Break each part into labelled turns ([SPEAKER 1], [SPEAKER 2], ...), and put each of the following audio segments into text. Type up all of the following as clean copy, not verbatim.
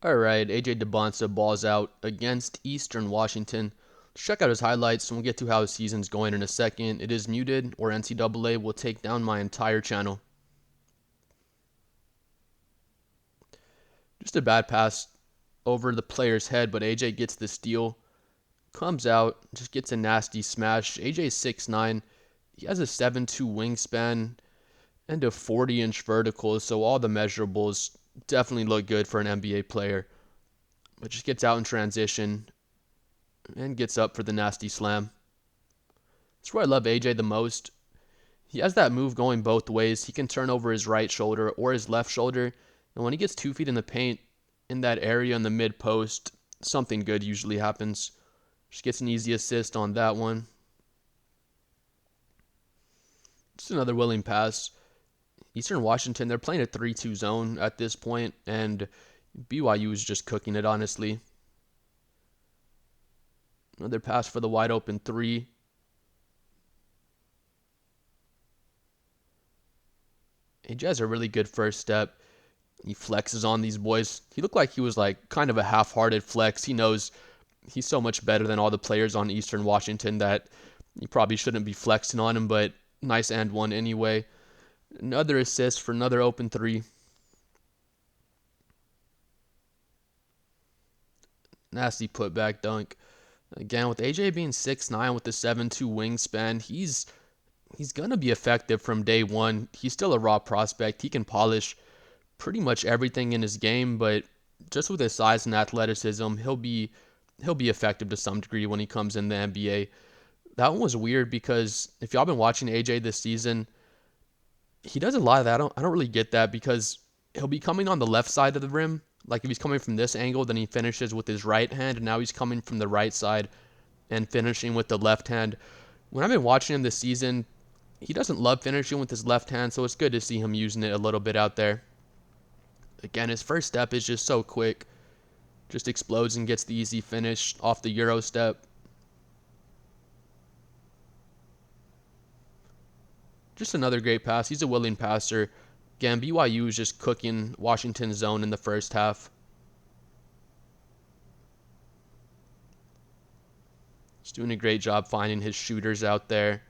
[SPEAKER 1] Alright, AJ Dybantsa balls out against Eastern Washington. Let's check out his highlights and we'll get to how his season's going in a second. It is muted, or NCAA will take down my entire channel. Just a bad pass over the player's head, but AJ gets the steal. Comes out, just gets a nasty smash. AJ's 6'9". He has a 7'2 wingspan and a 40-inch vertical, so all the measurables definitely look good for an NBA player. But just gets out in transition and gets up for the nasty slam. That's where I love AJ the most. He has that move going both ways. He can turn over his right shoulder or his left shoulder, and when he gets 2 feet in the paint in that area in the mid post, something good usually happens. Just gets an easy assist on that one. Just another willing pass. Eastern Washington, they're playing a 3-2 zone at this point, and BYU is just cooking it, honestly. Another pass for the wide open 3. AJ has a really good first step. He flexes on these boys. He looked like he was like kind of a half-hearted flex. He knows he's so much better than all the players on Eastern Washington that you probably shouldn't be flexing on him, but nice and one anyway. Another assist for another open 3. Nasty putback dunk. Again, with AJ being 6'9" with the 7'2 wingspan, he's going to be effective from day one. He's still a raw prospect. He can polish pretty much everything in his game, but just with his size and athleticism, he'll be effective to some degree when he comes in the NBA. That one was weird because if y'all been watching AJ this season, he does a lot of that. I don't really get that because he'll be coming on the left side of the rim. Like if he's coming from this angle, then he finishes with his right hand, and now he's coming from the right side and finishing with the left hand. When I've been watching him this season, he doesn't love finishing with his left hand, so it's good to see him using it a little bit out there. Again, his first step is just so quick. Just explodes and gets the easy finish off the Euro step. Just another great pass. He's a willing passer. Again, BYU is just cooking Washington's zone in the first half. He's doing a great job finding his shooters out there.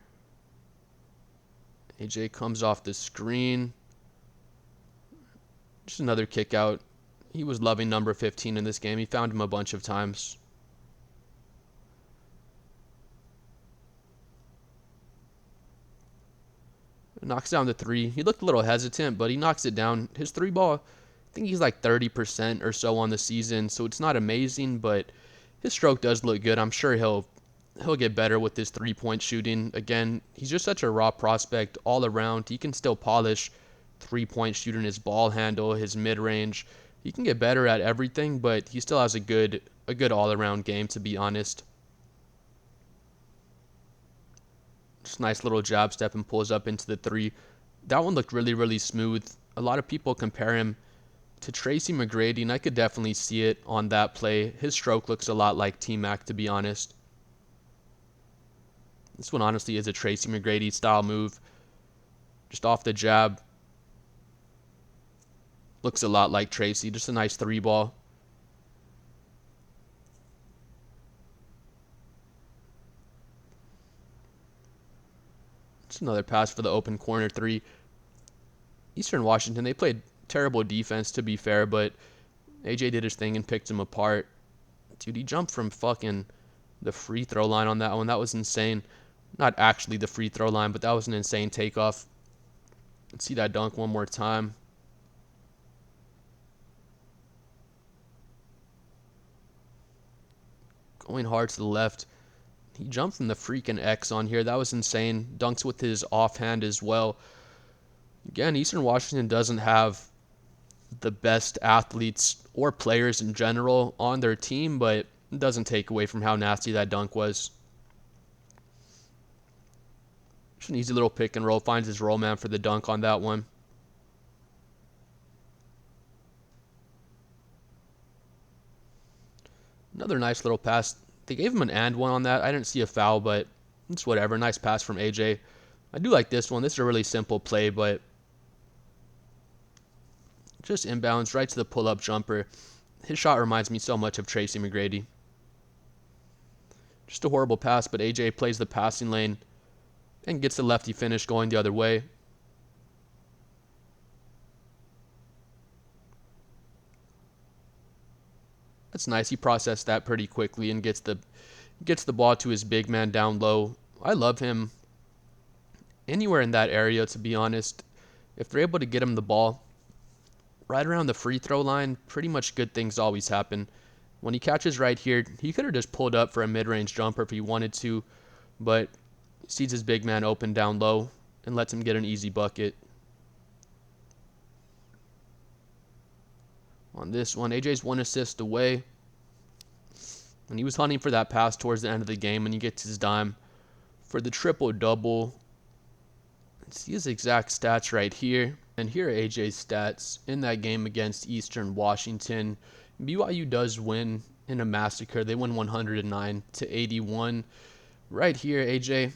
[SPEAKER 1] AJ comes off the screen. Just another kick out. He was loving number 15 in this game. He found him a bunch of times. Knocks down the 3. He looked a little hesitant, but he knocks it down. His 3 ball, I think he's like 30% or so on the season, so it's not amazing, but his stroke does look good. I'm sure he'll get better with his 3-point shooting. Again, he's just such a raw prospect all around. He can still polish 3-point shooting, his ball handle, his mid-range. He can get better at everything, but he still has a good all-around game, to be honest. Just nice little jab step and pulls up into the 3. That one looked really, really smooth. A lot of people compare him to Tracy McGrady, and I could definitely see it on that play. His stroke looks a lot like T-Mac, to be honest. This one honestly is a Tracy McGrady style move. Just off the jab. Looks a lot like Tracy. Just a nice 3 ball. Just another pass for the open corner 3. Eastern Washington, they played terrible defense, to be fair, but AJ did his thing and picked him apart. Dude, he jumped from fucking the free throw line on that one. That was insane. Not actually the free throw line, but that was an insane takeoff. Let's see that dunk one more time. Going hard to the left. He jumped from the freaking X on here. That was insane. Dunks with his offhand as well. Again, Eastern Washington doesn't have the best athletes or players in general on their team, but it doesn't take away from how nasty that dunk was. Just an easy little pick and roll. Finds his roll man for the dunk on that one. Another nice little pass. They gave him an and one on that. I didn't see a foul, but it's whatever. Nice pass from AJ. I do like this one. This is a really simple play, but just inbounds right to the pull-up jumper. His shot reminds me so much of Tracy McGrady. Just a horrible pass, but AJ plays the passing lane and gets the lefty finish going the other way. That's nice. He processed that pretty quickly and gets the ball to his big man down low. I love him anywhere in that area, to be honest. If they're able to get him the ball right around the free throw line, pretty much good things always happen. When he catches right here, he could have just pulled up for a mid-range jumper if he wanted to, but sees his big man open down low and lets him get an easy bucket. On this one, AJ's 1 assist away. And he was hunting for that pass towards the end of the game when he gets his dime for the triple-double. Let's see his exact stats right here. And here are AJ's stats in that game against Eastern Washington. BYU does win in a massacre. They win 109-81. Right here, AJ,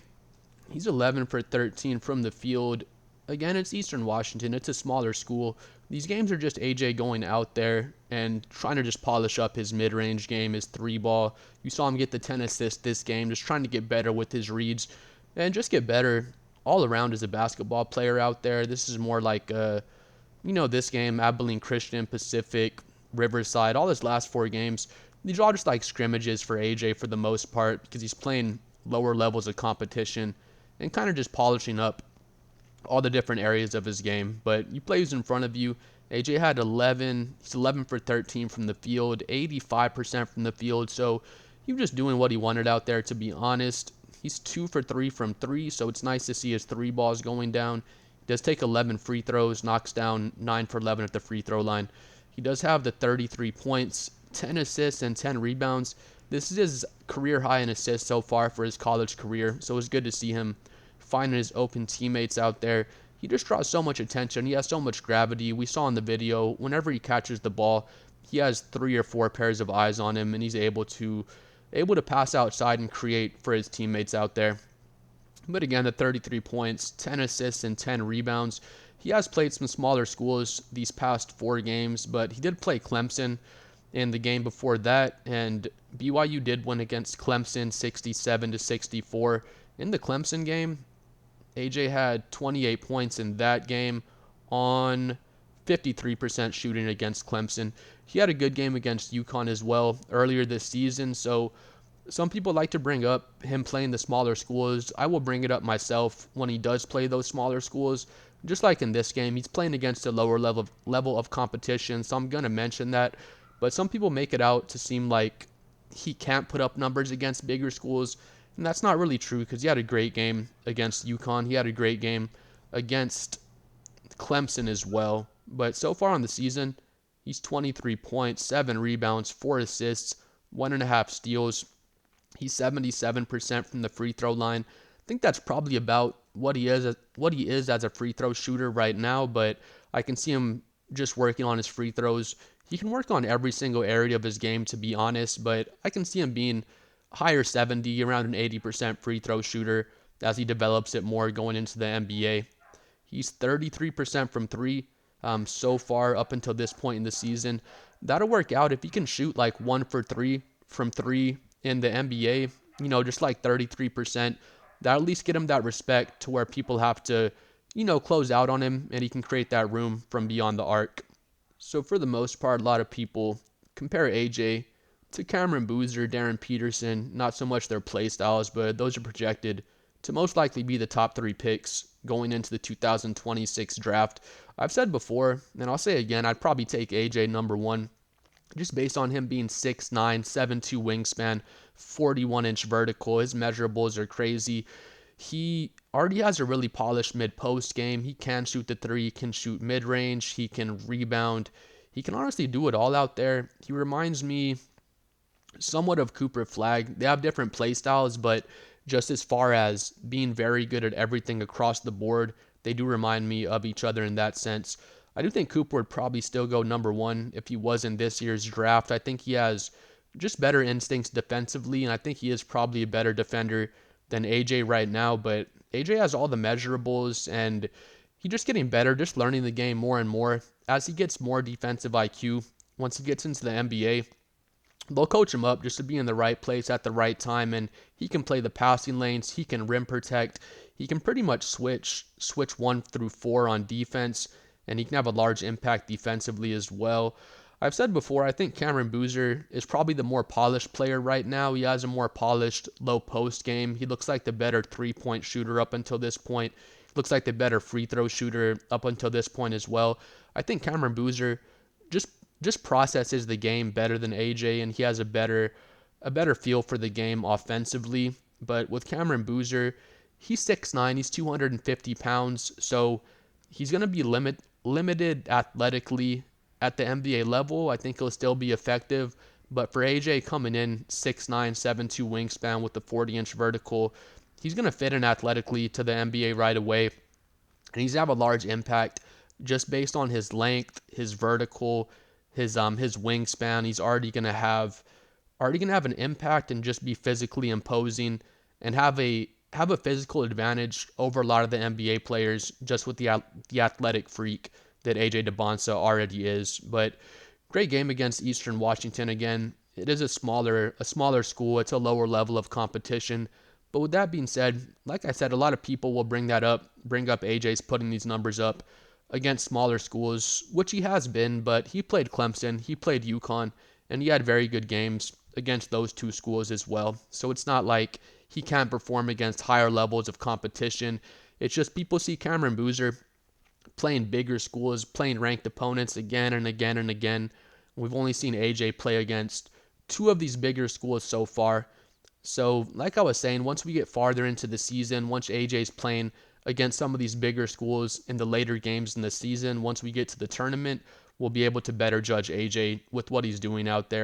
[SPEAKER 1] he's 11 for 13 from the field. Again, it's Eastern Washington. It's a smaller school. These games are just AJ going out there and trying to just polish up his mid-range game, his three ball. You saw him get the 10 assists this game, just trying to get better with his reads and just get better all around as a basketball player out there. This is more like, this game, Abilene Christian, Pacific, Riverside, all his last 4 games. These are all just like scrimmages for AJ for the most part because he's playing lower levels of competition and kind of just polishing up all the different areas of his game. But you play who's in front of you. AJ had 11. He's 11 for 13 from the field, 85% from the field. So he was just doing what he wanted out there, to be honest. He's 2 for 3 from 3, so it's nice to see his 3 balls going down. He does take 11 free throws, knocks down 9 for 11 at the free throw line. He does have the 33 points, 10 assists, and 10 rebounds. This is his career high in assists so far for his college career, so it's good to see him finding his open teammates out there. He just draws so much attention. He has so much gravity. We saw in the video, whenever he catches the ball, he has 3 or 4 pairs of eyes on him, and he's able to pass outside and create for his teammates out there. But again, the 33 points, 10 assists, and 10 rebounds. He has played some smaller schools these past 4 games, but he did play Clemson in the game before that, and BYU did win against Clemson 67-64. In the Clemson game, AJ had 28 points in that game on 53% shooting against Clemson. He had a good game against UConn as well earlier this season, so some people like to bring up him playing the smaller schools. I will bring it up myself when he does play those smaller schools. Just like in this game, he's playing against a lower level of competition, so I'm going to mention that. But some people make it out to seem like he can't put up numbers against bigger schools, and that's not really true because he had a great game against UConn. He had a great game against Clemson as well. But so far on the season, he's 23 points, 7 rebounds, 4 assists, 1.5 steals. He's 77% from the free throw line. I think that's probably about what he is as a free throw shooter right now, but I can see him just working on his free throws. He can work on every single area of his game, to be honest, but I can see him being higher 70, around an 80% free throw shooter as he develops it more going into the NBA. He's 33% from 3 so far up until this point in the season. That'll work out if he can shoot like 1 for 3 from 3 in the NBA, just like 33%. That'll at least get him that respect to where people have to, close out on him, and he can create that room from beyond the arc. So for the most part, a lot of people compare AJ to Cameron Boozer, Darryn Peterson, not so much their play styles, but those are projected to most likely be the top 3 picks going into the 2026 draft. I've said before, and I'll say again, I'd probably take AJ number 1, just based on him being 6'9", 7'2" wingspan, 41-inch vertical. His measurables are crazy. He already has a really polished mid-post game. He can shoot the 3, he can shoot mid-range, he can rebound. He can honestly do it all out there. He reminds me somewhat of Cooper Flagg. They have different play styles, but just as far as being very good at everything across the board, they do remind me of each other in that sense. I do think Cooper would probably still go number 1 if he was in this year's draft. I think he has just better instincts defensively, and I think he is probably a better defender than AJ right now, but AJ has all the measurables, and he's just getting better, just learning the game more and more. As he gets more defensive IQ, once he gets into the NBA, they'll coach him up just to be in the right place at the right time, and he can play the passing lanes, he can rim protect, he can pretty much switch 1 through 4 on defense, and he can have a large impact defensively as well. I've said before, I think Cameron Boozer is probably the more polished player right now. He has a more polished low post game. He looks like the better 3-point shooter up until this point. Looks like the better free throw shooter up until this point as well. I think Cameron Boozer just just processes the game better than AJ, and he has a better feel for the game offensively. But with Cameron Boozer, he's 6'9", he's 250 pounds, so he's going to be limited athletically at the NBA level. I think he'll still be effective, but for AJ coming in 6'9", 7'2" wingspan with the 40-inch vertical, he's going to fit in athletically to the NBA right away, and he's going to have a large impact just based on his length, his vertical, his wingspan. He's already gonna have an impact and just be physically imposing and have a physical advantage over a lot of the NBA players just with the athletic freak that AJ Dybantsa already is. But great game against Eastern Washington again. It is a smaller school. It's a lower level of competition. But with that being said, like I said, a lot of people will bring up AJ's putting these numbers up against smaller schools, which he has been, but he played Clemson, he played UConn, and he had very good games against those two schools as well. So it's not like he can't perform against higher levels of competition. It's just people see Cameron Boozer playing bigger schools, playing ranked opponents again and again and again. We've only seen AJ play against two of these bigger schools so far. So, like I was saying, once we get farther into the season, once AJ's playing against some of these bigger schools in the later games in the season, once we get to the tournament, we'll be able to better judge AJ with what he's doing out there.